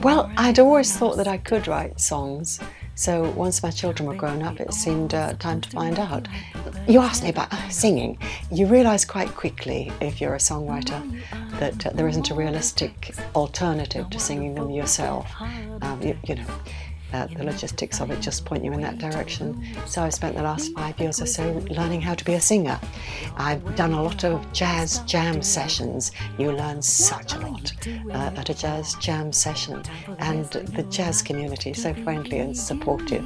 Well, I'd always thought that I could write songs. So once my children were grown up, it seemed time to find out. You asked me about singing. You realise quite quickly, if you're a songwriter, that there isn't a realistic alternative to singing them yourself. The logistics of it just point you in that direction. So I've spent the last 5 years or so learning how to be a singer. I've done a lot of jazz jam sessions. You learn such a lot at a jazz jam session, and the jazz community is so friendly and supportive.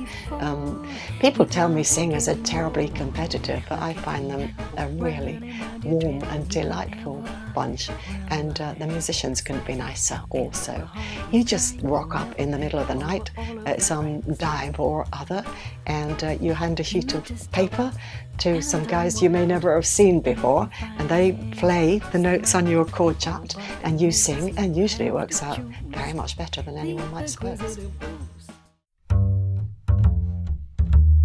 People tell me singers are terribly competitive, but I find them a really warm and delightful bunch, and the musicians couldn't be nicer also. You just rock up in the middle of the night at some dive or other, and you hand a sheet of paper to some guys you may never have seen before, and they play the notes on your chord chart and you sing, and usually it works out very much better than anyone might suppose.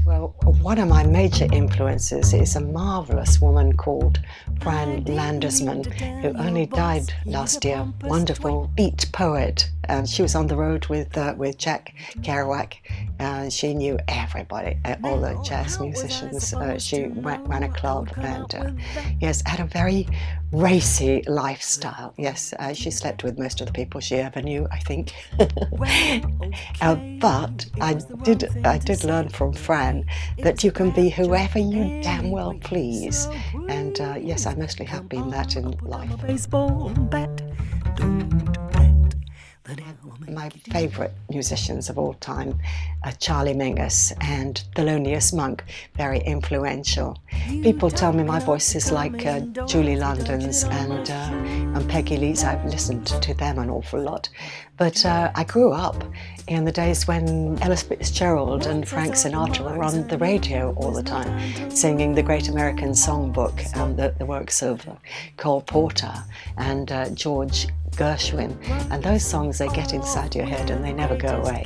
Well, one of my major influences is a marvellous woman called Fran Landesman, who only died last year. Wonderful beat poet. She was on the road with Jack Kerouac. She knew everybody, all the jazz musicians. She ran a club and yes, had a very racy lifestyle. Yes, she slept with most of the people she ever knew, I think. But I did learn from Fran that you can be whoever you damn well please. And yes, I mostly have been that in life. My favourite musicians of all time are Charlie Mingus and Thelonious Monk, very influential. People tell me my voice is like Julie London's and Peggy Lee's. I've listened to them an awful lot. But I grew up in the days when Ella Fitzgerald and Frank Sinatra were on the radio all the time, singing the Great American Songbook, the works of Cole Porter and George Gershwin. And those songs, they get inside your head and they never go away.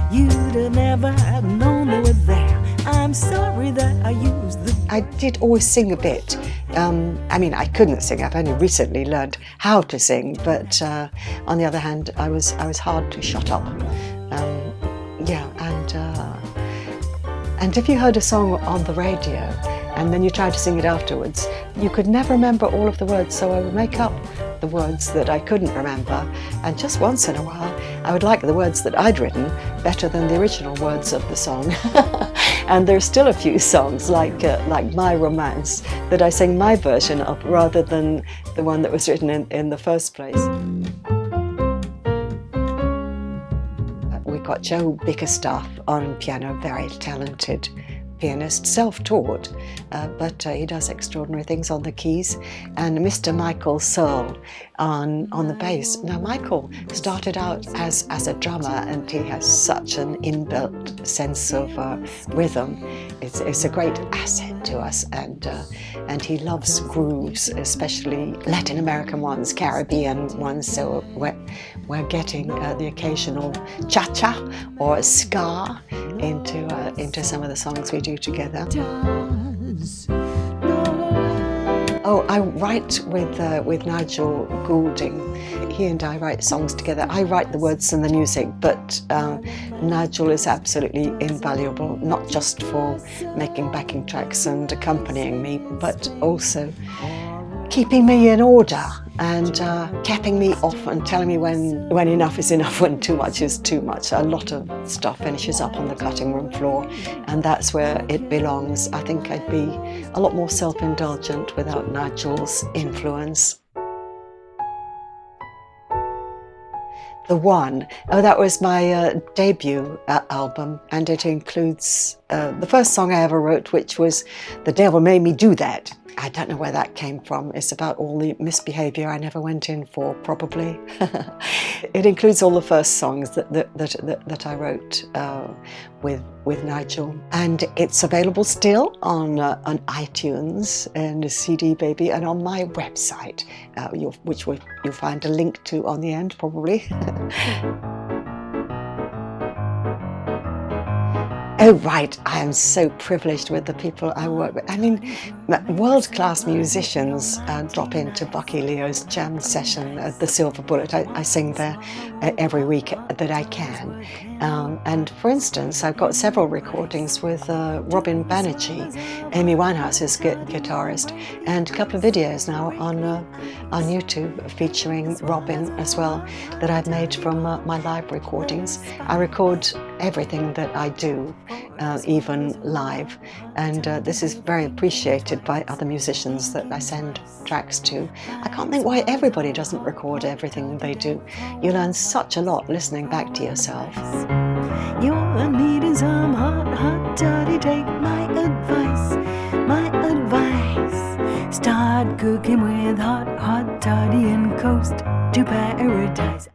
You'd have never have known they were there. I'm sorry that I used the... I did always sing a bit. I mean, I couldn't sing. I've only recently learned how to sing, but on the other hand, I was hard to shut up. And if you heard a song on the radio and then you tried to sing it afterwards, you could never remember all of the words, so I would make up the words that I couldn't remember, and just once in a while I would like the words that I'd written better than the original words of the song. And there's still a few songs like My Romance that I sing my version of rather than the one that was written in the first place. We've got Joe Bickerstaff on piano, very talented pianist, self-taught, but he does extraordinary things on the keys, and Mr. Michael Searle on the bass. Now, Michael started out as a drummer, and he has such an inbuilt sense of rhythm. It's a great asset to us, and he loves grooves, especially Latin American ones, Caribbean ones, so we're getting the occasional cha-cha or ska into some of the songs we do together. Oh, I write with Nigel Goulding. He and I write songs together. I write the words and the music, but Nigel is absolutely invaluable, not just for making backing tracks and accompanying me, but also keeping me in order and capping me off and telling me when enough is enough, when too much is too much. A lot of stuff finishes up on the cutting room floor, and that's where it belongs. I think I'd be a lot more self-indulgent without Nigel's influence. The One, that was my debut album, and it includes the first song I ever wrote, which was The Devil Made Me Do That. I don't know where that came from. It's about all the misbehaviour I never went in for, probably. It includes all the first songs that I wrote with Nigel, and it's available still on iTunes and CD Baby, and on my website, which you'll find a link to on the end, probably. Oh, right, I am so privileged with the people I work with. I mean, World-class musicians drop into Bucky Leo's jam session at the Silver Bullet. I sing there every week that I can. And for instance, I've got several recordings with Robin Banerjee, Amy Winehouse's guitarist, and a couple of videos now on YouTube featuring Robin as well that I've made from my live recordings. I record everything that I do, even live, and this is very appreciated by other musicians that I send tracks to. I can't think why everybody doesn't record everything they do. You learn such a lot listening back to yourself. You're needing some hot toddy, take my advice, my advice. Start cooking with hot toddy and coast to paradise.